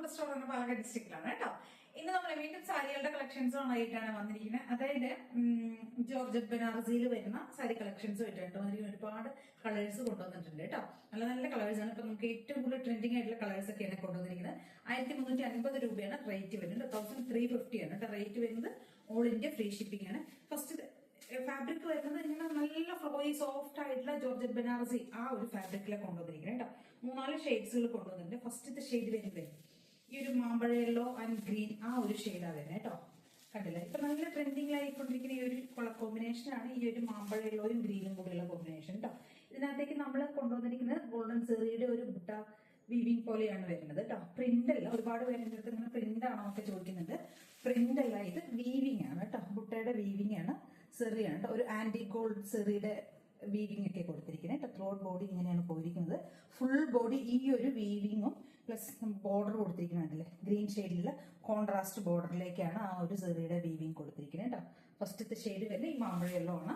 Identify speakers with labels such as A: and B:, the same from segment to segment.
A: നമ്മുടെ സ്റ്റോർ പാലക്കാട് ഡിസ്ട്രിക്റ്റിലാണ് കേട്ടോ. ഇന്ന് നമ്മൾ വീണ്ടും സാരികളുടെ കളക്ഷൻസുമായിട്ടാണ് വന്നിരിക്കുന്നത്. അതായത് ജോർജറ്റ് ബനാറസിയിൽ വരുന്ന സാരി കളക്ഷൻസ് ആയിട്ടാണ് വന്നിരിക്കുന്നത്. ഒരുപാട് കളേഴ്സ് കൊണ്ടുവന്നിട്ടുണ്ട് കേട്ടോ. നല്ല നല്ല കളേഴ്സ് ആണ്. ഇപ്പൊ നമുക്ക് ഏറ്റവും കൂടുതൽ ട്രെൻഡിങ് ആയിട്ടുള്ള കളേഴ്സ് ഒക്കെയാണ് കൊണ്ടുവന്നിരിക്കുന്നത്. 1350 രൂപയാണ് റേറ്റ് വരുന്നത്. 1350 ആണ് കേട്ടോ റേറ്റ് വരുന്നത്. ഓൾ ഇന്ത്യ ഫ്രീ ഷിപ്പിംഗ് ആണ്. ഫസ്റ്റ് ഫാബ്രിക് വരുന്നത് ഇങ്ങനെ നല്ല ഫ്ലോയി സോഫ്റ്റ് ആയിട്ടുള്ള ജോർജറ്റ് ബനാറസി ആ ഒരു ഫാബ്രിക്കിലെ കൊണ്ടുവന്നിരിക്കുന്നത് കേട്ടോ. 3-4 ഷെയ്ഡ്സുകൾ കൊണ്ടുവന്നിട്ടുണ്ട്. ഫസ്റ്റത്തെ ഷെയ്ഡ് വരുന്നത് ഈ ഒരു മാമ്പഴ യെല്ലോ ആൻഡ് ഗ്രീൻ ആ ഒരു ഷെയ്ഡാണ് വരുന്നത് കേട്ടോ. കണ്ടില്ലേ, ഇപ്പൊ നല്ല ട്രെൻഡിംഗ് ആയിക്കൊണ്ടിരിക്കുന്ന ഈ ഒരു കളർ കോമ്പിനേഷൻ ആണ് ഈ ഒരു മാമ്പഴ യെല്ലോയും ഗ്രീനും കൂടിയുള്ള കോമ്പിനേഷൻ കേട്ടോ. ഇതിനകത്തേക്ക് നമ്മൾ കൊണ്ടുവന്നിരിക്കുന്നത് ഗോൾഡൻ സെറിയുടെ ഒരു ബുട്ട വീവിംഗ് പോലെയാണ് വരുന്നത് കേട്ടോ. പ്രിന്റ് അല്ല, ഒരുപാട് പേരുടെ അടുത്ത് ഇങ്ങനെ പ്രിന്റ് ആണോ ഒക്കെ ചോദിക്കുന്നുണ്ട്. പ്രിന്റ് അല്ല, ഇത് വീവിംഗ് ആണ് കേട്ടോ. ബുട്ടയുടെ വീവിംഗ് ആണ്, സെറിയാണ് കേട്ടോ. ഒരു ആന്റി ഗോൾഡ് സെറിയുടെ വീവിംഗ് ഒക്കെ കൊടുത്തിരിക്കുന്നത് കേട്ടോ. ത്രോട്ട് ബോഡി ഇങ്ങനെയാണ് പോയിരിക്കുന്നത്. ഫുൾ ബോഡി ഈ ഒരു വീവിങ്ങും പ്ലസ് ബോർഡർ കൊടുത്തിരിക്കുന്നുണ്ടല്ലേ, ഗ്രീൻ ഷെയ്ഡിലുള്ള കോൺട്രാസ്റ്റ് ബോർഡറിലേക്കാണ് ആ ഒരു സെറിയുടെ വീവിംഗ് കൊടുത്തിരിക്കുന്നത് കേട്ടോ. ഫസ്റ്റത്തെ ഷെയ്ഡ് വരുന്നത് ഈ മാമ്പഴ യെല്ലോ ആണ്.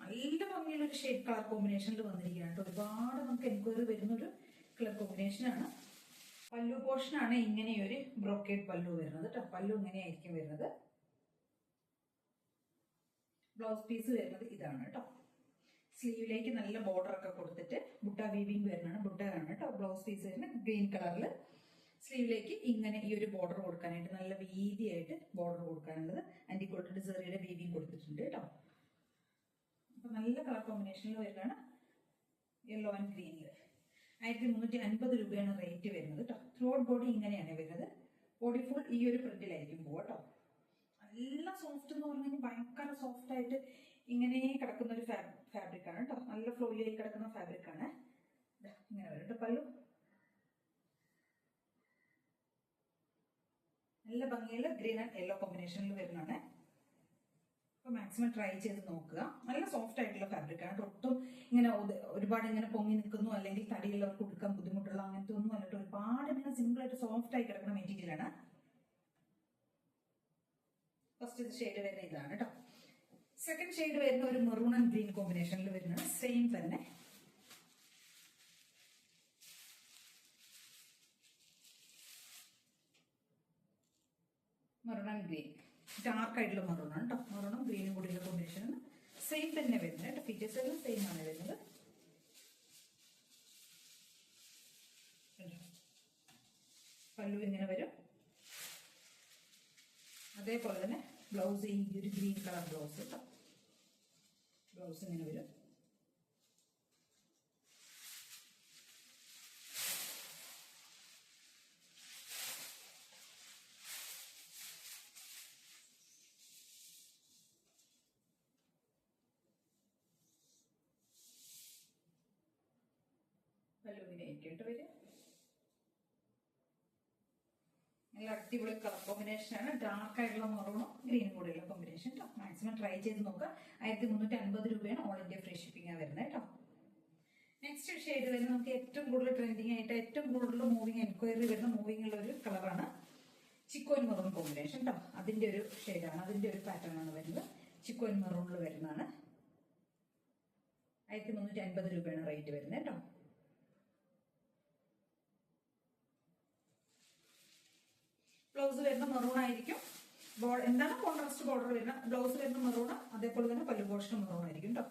A: നല്ല ഭംഗിയുള്ള ഒരു ഷെയ്ഡ് കളർ കോമ്പിനേഷനിൽ വന്നിരിക്കുകയാണ് കേട്ടോ. ഒരുപാട് നമുക്ക് എൻക്വയറി വരുന്നൊരു കളർ കോമ്പിനേഷൻ ആണ്. പല്ലു പോർഷൻ ആണ് ഇങ്ങനെയൊരു ബ്രോക്കേഡ് പല്ലു വരുന്നത് കേട്ടോ. പല്ലു ഇങ്ങനെയായിരിക്കും വരുന്നത്. ബ്ലൗസ് പീസ് വരുന്നത് ഇതാണ് കേട്ടോ. സ്ലീവിലേക്ക് നല്ല ബോർഡർ ഒക്കെ കൊടുത്തിട്ട് ബുട്ട വീവിംഗ് വരുന്നതാണ്. ബുട്ടയാണ് കേട്ടോ. ബ്ലൗസ് പീസ് വരുന്നത് ഗ്രീൻ കളറിൽ. സ്ലീവിലേക്ക് ഇങ്ങനെ ഈ ഒരു ബോർഡർ കൊടുക്കാനായിട്ട് നല്ല വീതിയായിട്ട് ബോർഡർ കൊടുക്കാനുള്ളത് ആന്റി ഗോൾഡ് സെറിയുടെ വീവിംഗ് കൊടുത്തിട്ടുണ്ട് കേട്ടോ. അപ്പൊ നല്ല കളർ കോമ്പിനേഷനിൽ വരുന്നതാണ്. യെല്ലോ ആൻഡ് ഗ്രീനിൽ 1350 രൂപയാണ് റേറ്റ് വരുന്നത് കേട്ടോ. ത്രോട്ട് ബോഡി ഇങ്ങനെയാണ് വരുന്നത്. ബോഡി ഫുൾ ഈ ഒരു പ്രിന്റിലായിരിക്കും പോവാ കേട്ടോ. നല്ല സോഫ്റ്റ് എന്ന് പറഞ്ഞു കഴിഞ്ഞാൽ ഭയങ്കര സോഫ്റ്റ് ആയിട്ട് ഇങ്ങനെ കിടക്കുന്ന ഒരു ഫാബ്രിക് ആണ് കേട്ടോ. നല്ല ഫ്ലോയി ആയി കിടക്കുന്ന ഫാബ്രിക് ആണ്. ഇങ്ങനെ വരും കേട്ടോ. പല്ലു നല്ല ഭംഗിയുള്ള ഗ്രീൻ ആൻഡ് യെല്ലോ കോമ്പിനേഷനിൽ വരുന്നതാണ്. അപ്പൊ മാക്സിമം ട്രൈ ചെയ്ത് നോക്കുക. നല്ല സോഫ്റ്റ് ആയിട്ടുള്ള ഫാബ്രിക് ആണ്. ഒട്ടും ഇങ്ങനെ ഒരുപാട് ഇങ്ങനെ പൊങ്ങി നിൽക്കുന്നു അല്ലെങ്കിൽ തടിയുള്ളവർക്ക് കൊടുക്കാൻ ബുദ്ധിമുട്ടുള്ള അങ്ങനത്തെ ഒന്നും അല്ലിട്ട് ഒരുപാട് ഇങ്ങനെ സിമ്പിൾ ആയിട്ട് സോഫ്റ്റ് ആയി കിടക്കുന്ന മെറ്റീരിയൽ ആണ്. ഫസ്റ്റ് ഷെയ്ഡ് വരുന്ന ഇതാണ് കേട്ടോ. സെക്കൻഡ് ഷെയ്ഡ് വരുന്ന ഒരു മെറൂൺ ആൻഡ് ഗ്രീൻ കോമ്പിനേഷനിൽ വരുന്നത്. സെയിം തന്നെ മെറൂൺ ആൻഡ് ഗ്രീൻ, ഡാർക്ക് ആയിട്ടുള്ള മെറൂൺ ആണ് കേട്ടോ. മെറൂണും ഗ്രീനും കൂടിയുള്ള കോമ്പിനേഷൻ സെയിം തന്നെ വരുന്നത് കേട്ടോ. ഫീച്ചേഴ്സ് എല്ലാം സെയിം ആണ് വരുന്നത്. പല്ലു ഇങ്ങനെ വരും. അതേപോലെ തന്നെ ബ്ലൗസ് ഈ ഒരു ഗ്രീൻ കളർ ബ്ലൗസ് കേട്ടോ. ബ്ലൗസ് ഇങ്ങനെ വരും. പല്ലു ഇങ്ങനെ ആയിരിക്കും വരും. നല്ല അടിപൊളി കളർ കോമ്പിനേഷൻ ആണ്. ഡാർക്ക് ആയിട്ടുള്ള മെറൂണും ഗ്രീനും കൂടെയുള്ള കോമ്പിനേഷൻ കേട്ടോ. മാക്സിമം ട്രൈ ചെയ്ത് നോക്കുക. 1350 രൂപയാണ് ഓൾ ഇന്ത്യ ഫ്രീ ഷിപ്പിംഗ് വരുന്നത് കേട്ടോ. നെക്സ്റ്റ് ഷെയ്ഡ് വരുന്നത് നമുക്ക് ഏറ്റവും കൂടുതൽ ട്രെൻഡിങ് ആയിട്ട് ഏറ്റവും കൂടുതൽ മൂവിങ് എൻക്വയറി വരുന്ന മൂവിങ് ഉള്ള ഒരു കളറാണ്. ചിക്കോൻ മെറൂൺ കോമ്പിനേഷൻ കേട്ടോ. അതിന്റെ ഒരു ഷെയ്ഡാണ്, അതിന്റെ ഒരു പാറ്റേൺ ആണ് വരുന്നത്. ചിക്കോൻ മെറൂണിൽ വരുന്നതാണ്. 1350 രൂപയാണ് റേറ്റ് വരുന്നത് കേട്ടോ. ബ്ലൗസ് വരുന്ന മെറൂൺ ആയിരിക്കും. എന്താണ് കോൺട്രാസ്റ്റ് ബോർഡർ വരുന്ന ബ്ലൗസ് വരുന്ന മെറൂൺ. അതേപോലെ തന്നെ പല്ലു പോർഷൻ മെറൂൺ ആയിരിക്കും കേട്ടോ.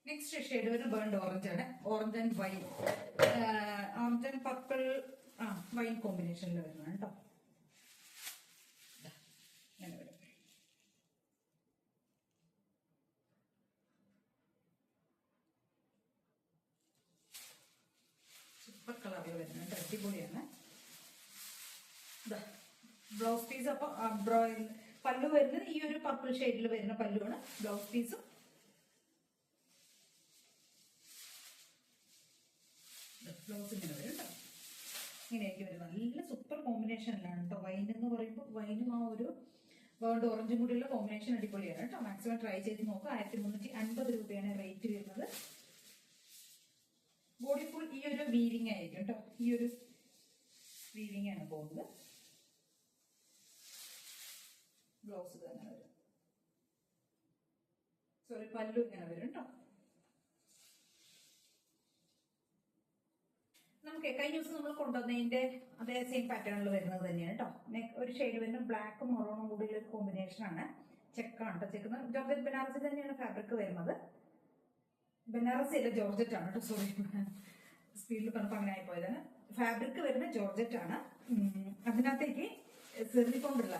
A: നെക്സ്റ്റ് ഷെയ്ഡ് വരുന്നത് ബേൺഡ് ഓറഞ്ച് ആണ്. Orange and wine, orange and purple wine കോമ്പിനേഷനിൽ വരുന്നതാണ് കേട്ടോ. അങ്ങനെ വരും. സൂപ്പർ കളറിൽ വരുന്നുണ്ട്. അടിപൊളിയാണ്. ബ്ലൗസ് പീസ് അപ്പൊ പല്ലു വരുന്നത് ഈ ഒരു പർപ്പിൾ ഷെയ്ഡിൽ വരുന്ന പല്ലുവാണ്. ബ്ലൗസ് പീസും ബ്ലൗസ് ഇങ്ങനെ വരും കേട്ടോ. ഇങ്ങനെയായിരിക്കും വരുന്നത്. നല്ല സൂപ്പർ കോമ്പിനേഷനിലാണ് കേട്ടോ. വൈൻ എന്ന് പറയുമ്പോൾ വൈനും ആ ഒരു വേൾഡ് ഓറഞ്ചും കൂടിയുള്ള കോമ്പിനേഷൻ അടിപൊളിയാണ് കേട്ടോ. മാക്സിമം ട്രൈ ചെയ്ത് നോക്കുക. 1350 രൂപയാണ് റേറ്റ് വരുന്നത്. ബോഡി ഫുൾ ഈ ഒരു വീവിങ് ആയിരിക്കും കേട്ടോ. ഈ ഒരു വീവിങ് ആണ് പോകുന്നത്. ബ്ലൗസ് തന്നെ വരും, സോറി പല്ലു ഇങ്ങനെ വരും കേട്ടോ. നമുക്ക് കഴിഞ്ഞ ദിവസം നമ്മൾ കൊണ്ടുവന്നതിന്റെ അതേ സെയിം പാറ്റേണിൽ വരുന്നത് തന്നെയാണ് കേട്ടോ. ഒരു ഷെയ്ഡ് വരുന്ന ബ്ലാക്കും മെറൂണും കൂടിയുള്ള ഒരു കോമ്പിനേഷൻ ആണ്. ചെക്കാണ് കേട്ടോ. ചെക്ക് ജോർജറ്റ് ബനാറസി തന്നെയാണ് ഫാബ്രിക് വരുന്നത്. ബനാറസി അല്ല, ജോർജറ്റ് ആണ് കേട്ടോ. സോറി, സ്പീഡിൽ പറഞ്ഞപ്പോൾ അങ്ങനെ ആയിപ്പോയതാണ്. ഫാബ്രിക് വരുന്ന ജോർജറ്റ് ആണ്. അതിനകത്തേക്ക് സെറി കൊണ്ടുള്ള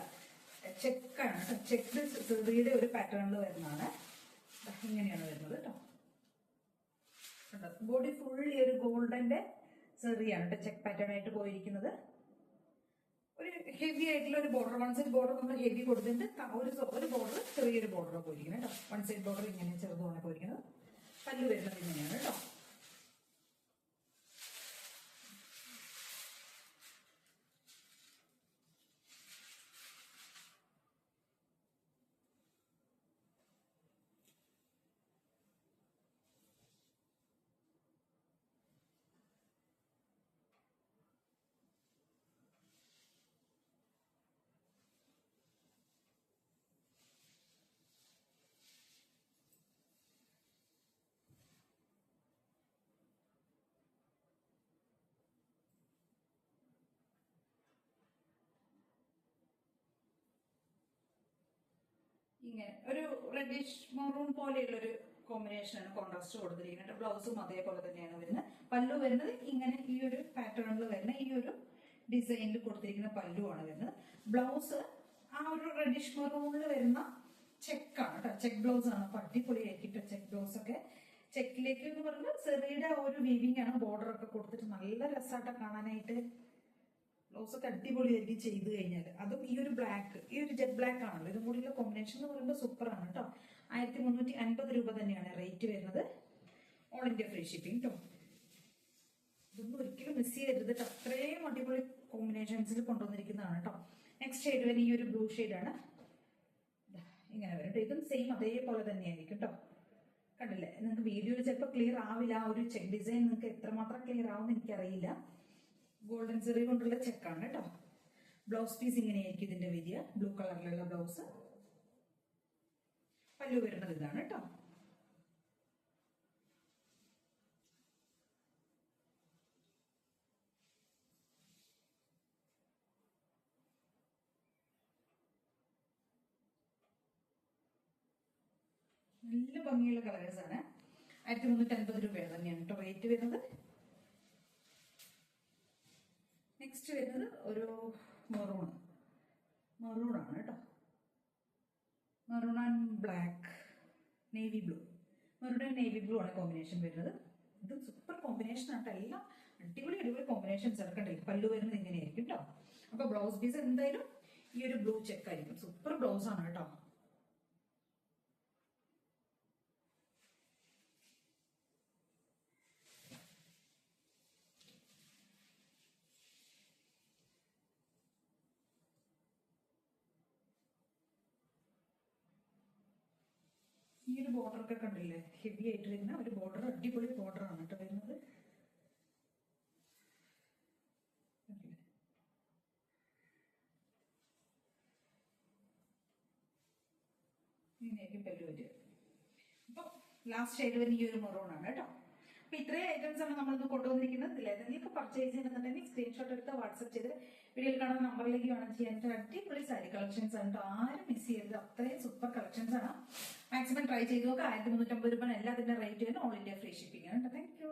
A: ചെക്കാണ് കേട്ടോ. ചെക്ക് സെറിയുടെ ഒരു പാറ്റേണിൽ വരുന്നതാണ്. ഇങ്ങനെയാണ് വരുന്നത് കേട്ടോ. ബോഡി ഫുൾ ഈ ഒരു ഗോൾഡന്റെ സെറിയാണ് കേട്ടോ. ചെക്ക് പാറ്റേൺ ആയിട്ട് പോയിരിക്കുന്നത്. ഒരു ഹെവി ആയിട്ടുള്ള ഒരു ബോർഡർ, വൺ സൈഡ് ബോർഡർ നമ്മൾ ഹെവി കൊടുത്തിട്ട് ഒരു ബോർഡർ ചെറിയൊരു ബോർഡർ പോയിരിക്കുന്നത് കേട്ടോ. വൺ സൈഡ് ബോർഡർ ഇങ്ങനെ ചെറുതാണ് പോയിരിക്കുന്നത്. പല്ല് വരുന്നത് ഇങ്ങനെയാണ് കേട്ടോ. ഇങ്ങനെ ഒരു റെഡിഷ് മെറൂൺ പോലെയുള്ള ഒരു കോമ്പിനേഷനാണ് കോൺട്രാസ്റ്റ് കൊടുത്തിരിക്കുന്നത്. ബ്ലൗസും അതേപോലെ തന്നെയാണ് വരുന്നത്. പല്ലു വരുന്നത് ഇങ്ങനെ ഈ ഒരു പാറ്റേണിൽ വരുന്ന ഈ ഒരു ഡിസൈനിൽ കൊടുത്തിരിക്കുന്ന പല്ലുവാണ് വരുന്നത്. ബ്ലൗസ് ആ ഒരു റെഡിഷ് മെറൂണിൽ വരുന്ന ചെക്കാണ് കേട്ടോ. ചെക്ക് ബ്ലൗസ് ആണ്. അപ്പൊ അടിപൊളിയായിരിക്കും ചെക്ക് ബ്ലൗസ് ഒക്കെ. ചെക്കിലേക്ക് എന്ന് പറഞ്ഞാൽ ചെറിയുടെ ഒരു വീവിംഗ് ആണ്. ബോർഡർ ഒക്കെ കൊടുത്തിട്ട് നല്ല രസമായിട്ട് കാണാനായിട്ട്. ബ്ലൗസ് ഒക്കെ അടിപൊളിയായിരിക്കും ചെയ്ത് കഴിഞ്ഞാൽ. അതും ഈ ഒരു ബ്ലാക്ക്, ഈ ഒരു ജെറ്റ് ബ്ലാക്ക് ആണല്ലോ. ഇതും കൂടിയുള്ള കോമ്പിനേഷൻ എന്ന് പറയുമ്പോൾ സൂപ്പർ ആണ് കേട്ടോ. 1350 രൂപ തന്നെയാണ് റേറ്റ് വരുന്നത്. ഓൾ ഇന്ത്യ ഫ്രീ ഷിപ്പിംഗ് കേട്ടോ. ഇതൊന്നും ഒരിക്കലും മിസ് ചെയ്യരുത്. അത്രയും അടിപൊളി കോമ്പിനേഷൻസിൽ കൊണ്ടുവന്നിരിക്കുന്നതാണ് കേട്ടോ. നെക്സ്റ്റ് ഷെയ്ഡ് വരെ ഈ ഒരു ബ്ലൂ ഷെയ്ഡാണ്. ഇങ്ങനെ വരും. ഇതും സെയിം അതേപോലെ തന്നെയായിരിക്കും കേട്ടോ. കണ്ടില്ലേ? നിങ്ങൾക്ക് വീഡിയോയിൽ ചിലപ്പോൾ ക്ലിയർ ആവില്ല. ആ ഒരു ചെക്ക് ഡിസൈൻ നിങ്ങൾക്ക് എത്രമാത്രം ക്ലിയർ ആവുമെന്ന് എനിക്കറിയില്ല. ഗോൾഡൻ സെറി കൊണ്ടുള്ള ചെക്കാണ് കേട്ടോ. ബ്ലൗസ് പീസ് ഇങ്ങനെയായിരിക്കും ഇതിന്റെ വരിക. ബ്ലൂ കളറിലുള്ള ബ്ലൗസ്. പല്ലു വരുന്നത് ഇതാണ് കേട്ടോ. നല്ല ഭംഗിയുള്ള കളേഴ്സ് ആണ്. 1350 രൂപയാണ് തന്നെയാണ് കേട്ടോ റേറ്റ് വരുന്നത്. നെക്സ്റ്റ് വരുന്നത് ഒരു മെറൂണാണ് കേട്ടോ. Maroon and black, navy blue. Maroon and navy blue ആണ് കോമ്പിനേഷൻ വരുന്നത്. ഇത് സൂപ്പർ കോമ്പിനേഷൻ ആട്ടോ. എല്ലാം അടിപൊളി കോമ്പിനേഷൻസ് ഇറക്കണ്ടില്ല. പല്ലു വരുന്നത് ഇങ്ങനെയായിരിക്കും കേട്ടോ. അപ്പൊ ബ്ലൗസ് പീസ് എന്തായാലും ഈ ഒരു ബ്ലൂ ചെക്ക് ആയിരിക്കും. സൂപ്പർ ബ്ലൗസ് ആണ് കേട്ടോ. ഈ ഒരു ബോർഡർ ഒക്കെ കണ്ടില്ലേ? ഹെവി ആയിട്ട് വരുന്ന ഒരു ബോർഡർ, അടിപൊളി ബോർഡർ ആണ് കേട്ടോ വരുന്നത്. ഇങ്ങനെയായിരിക്കും പല്ലു വരിക. അപ്പൊ ലാസ്റ്റ് ഷെയ്ഡ് വരുന്ന ഈ ഒരു മെറൂൺ ആണ് കേട്ടോ. അപ്പൊ ഇത്രയും ഐറ്റംസ് ആണ് നമ്മളിന്ന് കൊണ്ടുവന്നിരിക്കുന്നത്. ഇതിൽ ഏതെങ്കിലും പർച്ചേസ് ചെയ്യുന്നുണ്ടെങ്കിൽ സ്ക്രീൻഷോട്ട് എടുത്ത് വാട്സ്ആപ്പ് ചെയ്ത് വീഡിയോയിൽ കാണുന്ന നമ്പറിലേക്ക് വേണം ചെയ്യാൻ. അടിപൊളി സാരി കളക്ഷൻസ് ആണ് കേട്ടോ. ആരും മിസ് ചെയ്യരുത്. അത്രയും സൂപ്പർ കളക്ഷൻസ് ആണ്. മാക്സിമം ട്രൈ ചെയ്ത് നോക്കുക. 1350 രൂപ എല്ലാത്തിന്റെ റേറ്റ് വരുന്നത്. ഓൾ ഇന്ത്യ ഫ്രീ ഷിപ്പിംഗ് ആണ്. Thank you.